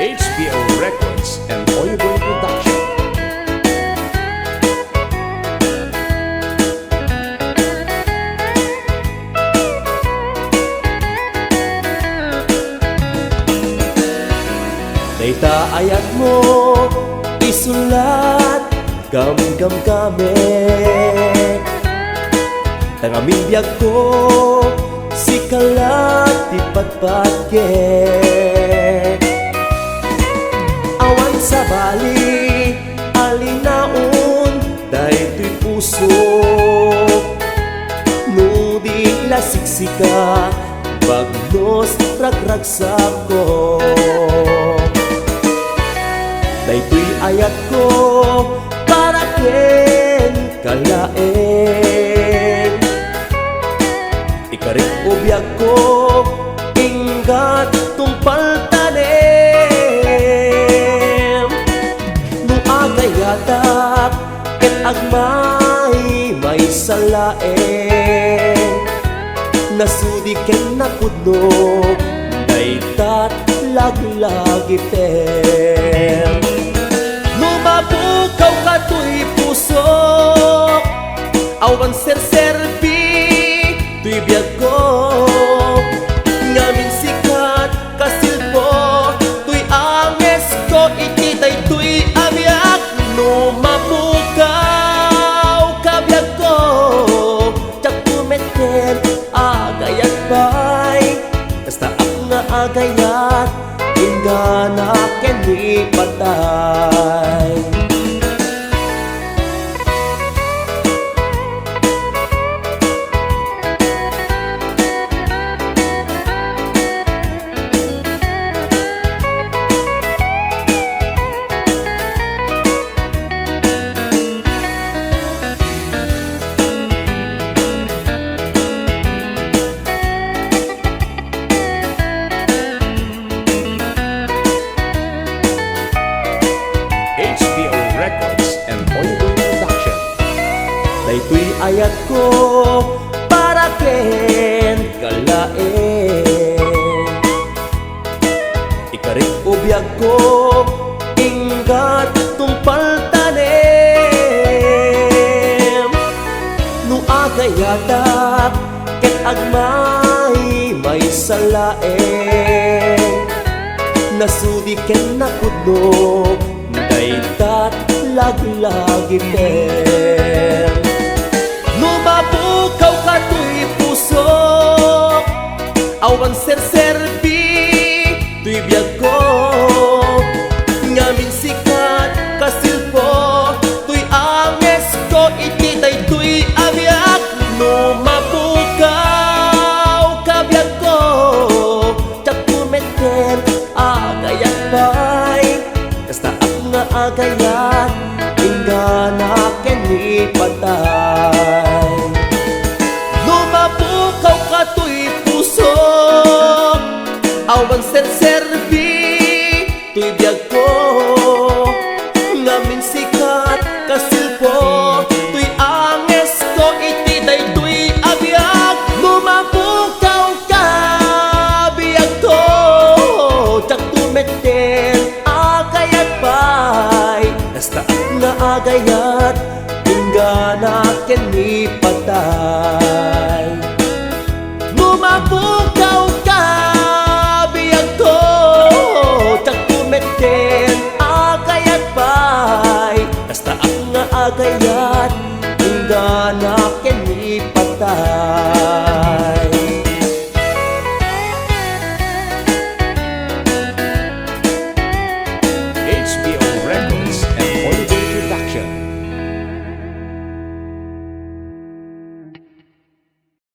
HBO Records and Oyeboy Production. Dayta ayat mo isulat gam-gam kami tangaming biyag ko si kalat di patpatke awan sa bali alinaon daytoy puso nudi lasiksika bagnos ragragsak ko. Daytoy ayat ko para ken kalaen ikarit ubiyag ko ingat tumpal tanem no agayatak ket agmay may salaen nasudi ken napudno daytat laglagi tem mabukaw kato'y puso awan serserbi tuy biyag ko ngamin sikat kasilpo tuy anges ko ikitay tuy abyak no mabukaw kabiyag ko jak tumeten agayat bay basta ak nga agayat ingana ken di patay. HBO Records and Oyeboy Production. Daytoy ayat ko para ken kalaen ikarit ubiyag ko ingat tumpal tanem no agayatak ket agmay may salaen nasudi ken nakudno daytat laglagi tem no mabukaw kato'y puso awan serserbi tuy biyag ko ngamin sikat kasilpo tuy anges ko ikitay tuy abyak no mabukaw kabiyag ko jak tumeten agayat bay basta nga agayat ingana ken ni patay no mabukaw kato'y puso awan serserbi tuy biyag ko ngamin sikat kasilpo tuy anges ko ititay tuy abyak no mabukaw ka biyag ko jak tumeten agayat bay basta nga agayat ingana ken ni patay no mabukaw ka biyag ko jak tumeten agayat bay basta nga agayat